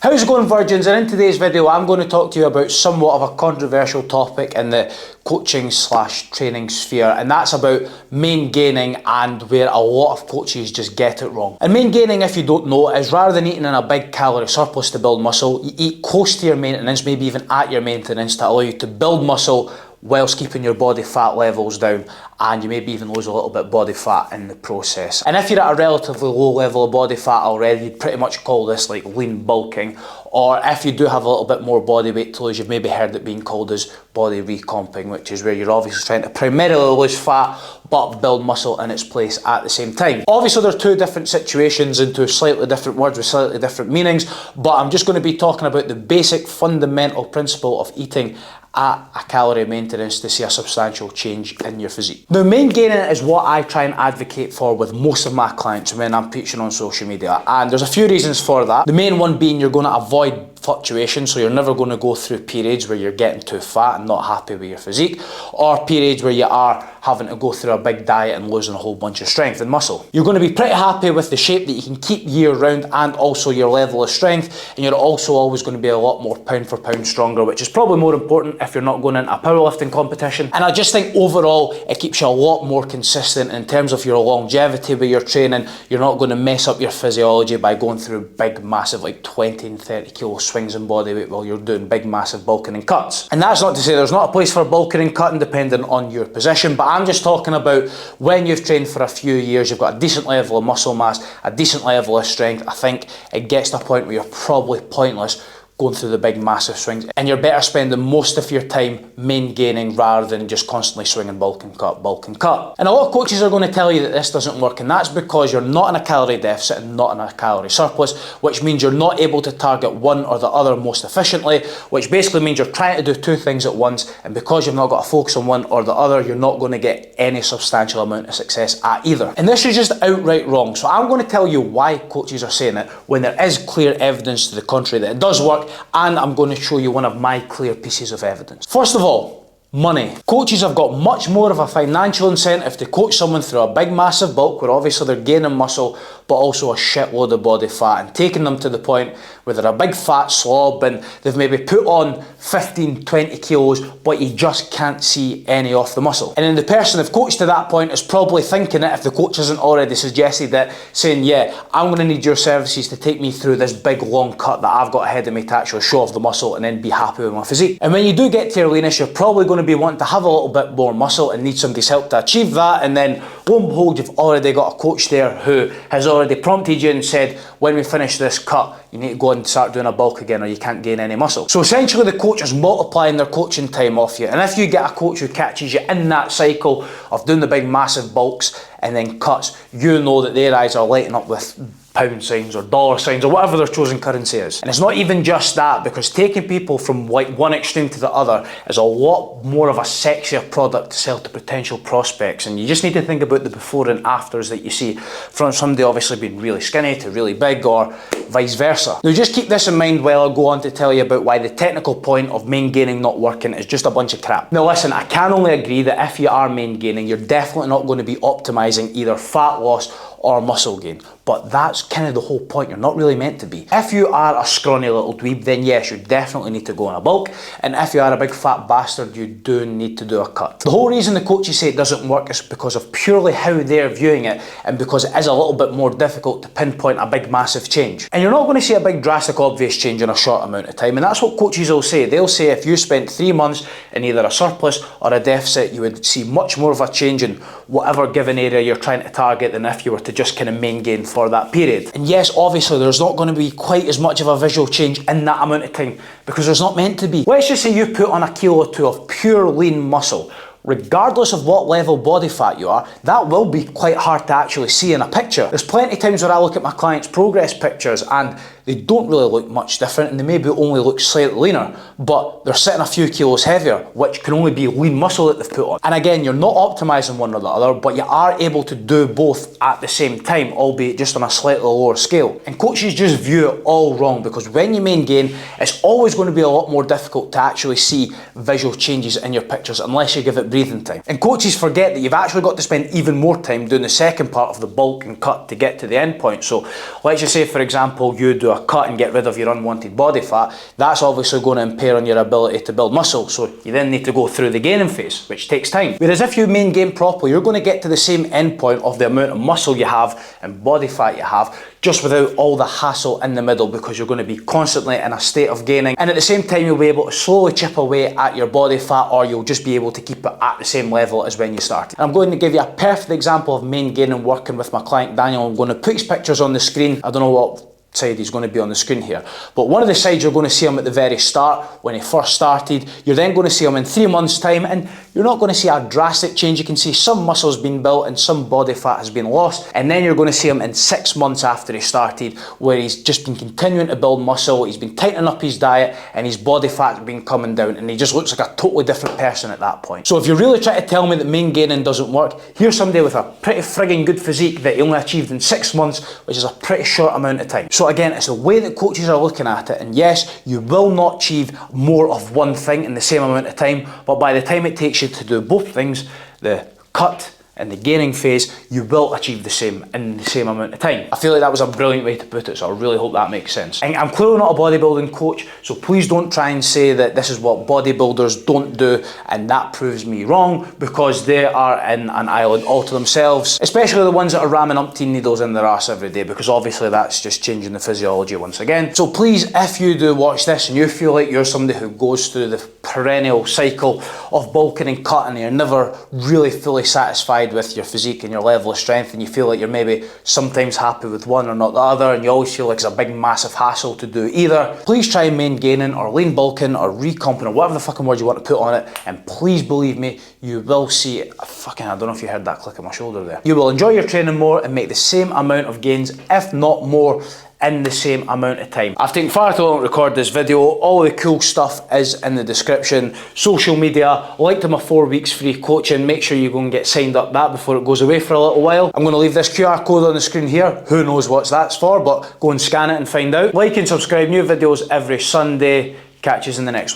How's it going, virgins? And in today's video I'm going to talk to you about somewhat of a controversial topic in the coaching / training sphere, and that's about main gaining and where a lot of coaches just get it wrong. And main gaining, if you don't know, is rather than eating in a big calorie surplus to build muscle, you eat close to your maintenance, maybe even at your maintenance, to allow you to build muscle whilst keeping your body fat levels down, and you maybe even lose a little bit of body fat in the process. And if you're at a relatively low level of body fat already, you'd pretty much call this like lean bulking, or if you do have a little bit more body weight to lose, you've maybe heard it being called as body recomping, which is where you're obviously trying to primarily lose fat but build muscle in its place at the same time. Obviously there are two different situations and two slightly different words with slightly different meanings, but I'm just going to be talking about the basic fundamental principle of eating at a calorie maintenance to see a substantial change in your physique. Now, main gaining is what I try and advocate for with most of my clients when I'm preaching on social media, and there's a few reasons for that. The main one being you're going to avoid fluctuation, so you're never going to go through periods where you're getting too fat and not happy with your physique, or periods where you are having to go through a big diet and losing a whole bunch of strength and muscle. You're going to be pretty happy with the shape that you can keep year round and also your level of strength, and you're also always going to be a lot more pound for pound stronger, which is probably more important if you're not going into a powerlifting competition. And I just think overall it keeps you a lot more consistent in terms of your longevity with your training. You're not going to mess up your physiology by going through big massive like 20 and 30 kilo swings in body weight while you're doing big massive bulking and cuts. And that's not to say there's not a place for bulking and cutting depending on your position, but I'm just talking about when you've trained for a few years, you've got a decent level of muscle mass, a decent level of strength. I think it gets to a point where you're probably pointless going through the big massive swings, and you're better spending most of your time main gaining rather than just constantly swinging bulk and cut, bulk and cut. And a lot of coaches are going to tell you that this doesn't work, and that's because you're not in a calorie deficit and not in a calorie surplus, which means you're not able to target one or the other most efficiently, which basically means you're trying to do two things at once, and because you've not got to focus on one or the other, you're not going to get any substantial amount of success at either. And this is just outright wrong, so I'm going to tell you why coaches are saying it when there is clear evidence to the contrary that it does work, and I'm going to show you one of my clear pieces of evidence. First of all, money. Coaches have got much more of a financial incentive to coach someone through a big massive bulk where obviously they're gaining muscle but also a shitload of body fat, and taking them to the point where they're a big fat slob and they've maybe put on 15, 20 kilos but you just can't see any of the muscle. And then the person they've coached to that point is probably thinking it, if the coach hasn't already suggested it, saying, yeah, I'm going to need your services to take me through this big long cut that I've got ahead of me to actually show off the muscle and then be happy with my physique. And when you do get to your leanest, you're probably going to be wanting to have a little bit more muscle and need somebody's help to achieve that, and then lo and behold, you've already got a coach there who has already prompted you and said, when we finish this cut, you need to go and start doing a bulk again or you can't gain any muscle. So essentially the coach is multiplying their coaching time off you, and if you get a coach who catches you in that cycle of doing the big massive bulks and then cuts, you know that their eyes are lighting up with pound signs or dollar signs or whatever their chosen currency is. And it's not even just that, because taking people from like one extreme to the other is a lot more of a sexier product to sell to potential prospects, and you just need to think about the before and afters that you see from somebody obviously being really skinny to really big or vice versa. Now just keep this in mind while I go on to tell you about why the technical point of main gaining not working is just a bunch of crap. Now listen, I can only agree that if you are main gaining, you're definitely not going to be optimizing either fat loss or muscle gain, but that's kind of the whole point. You're not really meant to be. If you are a scrawny little dweeb, then yes, you definitely need to go on a bulk, and if you are a big fat bastard, you do need to do a cut. The whole reason the coaches say it doesn't work is because of purely how they're viewing it, and because it is a little bit more difficult to pinpoint a big massive change. And you're not going to see a big drastic obvious change in a short amount of time, and that's what coaches will say. They'll say if you spent 3 months in either a surplus or a deficit, you would see much more of a change in whatever given area you're trying to target than if you were to just kind of main gain for that period. And yes, obviously there's not going to be quite as much of a visual change in that amount of time because there's not meant to be. Let's just say you put on a kilo or two of pure lean muscle. Regardless of what level body fat you are, that will be quite hard to actually see in a picture. There's plenty of times where I look at my clients' progress pictures and they don't really look much different, and they maybe only look slightly leaner, but they're sitting a few kilos heavier, which can only be lean muscle that they've put on. And again, you're not optimizing one or the other, but you are able to do both at the same time, albeit just on a slightly lower scale. And coaches just view it all wrong, because when you main gain, it's always going to be a lot more difficult to actually see visual changes in your pictures unless you give it breathing time. And coaches forget that you've actually got to spend even more time doing the second part of the bulk and cut to get to the end point. So let's just say, for example, you do a cut and get rid of your unwanted body fat. That's obviously going to impair on your ability to build muscle. So you then need to go through the gaining phase, which takes time. Whereas if you main gain properly, you're going to get to the same end point of the amount of muscle you have and body fat you have, just without all the hassle in the middle, because you're going to be constantly in a state of gaining, and at the same time you'll be able to slowly chip away at your body fat, or you'll just be able to keep it at the same level as when you started. And I'm going to give you a perfect example of main gaining working with my client Daniel. I'm going to put his pictures on the screen. I don't know what side he's going to be on the screen here, but one of the sides you're going to see him at the very start when he first started. You're then going to see him in 3 months time, and you're not going to see a drastic change. You can see some muscle's been built and some body fat has been lost, and then you're going to see him in 6 months after he started, where he's just been continuing to build muscle, he's been tightening up his diet, and his body fat's been coming down, and he just looks like a totally different person at that point. So if you're really trying to tell me that main gaining doesn't work, here's somebody with a pretty frigging good physique that he only achieved in 6 months, which is a pretty short amount of time. So again, it's the way that coaches are looking at it, and yes, you will not achieve more of one thing in the same amount of time, but by the time it takes you to do both things, the cut and the gaining phase, you will achieve the same in the same amount of time. I feel like that was a brilliant way to put it, so I really hope that makes sense. And I'm clearly not a bodybuilding coach, so please don't try and say that this is what bodybuilders don't do and that proves me wrong, because they are in an island all to themselves, especially the ones that are ramming umpteen needles in their ass every day, because obviously that's just changing the physiology once again. So please, if you do watch this and you feel like you're somebody who goes through the perennial cycle of bulking and cutting and you're never really fully satisfied with your physique and your level of strength, and you feel like you're maybe sometimes happy with one or not the other, and you always feel like it's a big massive hassle to do either, please try main gaining or lean bulking or recomping or whatever the fucking word you want to put on it, and please believe me, you will see I don't know if you heard that click on my shoulder there. You will enjoy your training more and make the same amount of gains, if not more, in the same amount of time. I've taken far too long to record this video. All the cool stuff is in the description. Social media, link to my 4 weeks free coaching. Make sure you go and get signed up that before it goes away for a little while. I'm going to leave this QR code on the screen here. Who knows what that's for, but go and scan it and find out. Like and subscribe, new videos every Sunday. Catch you in the next one.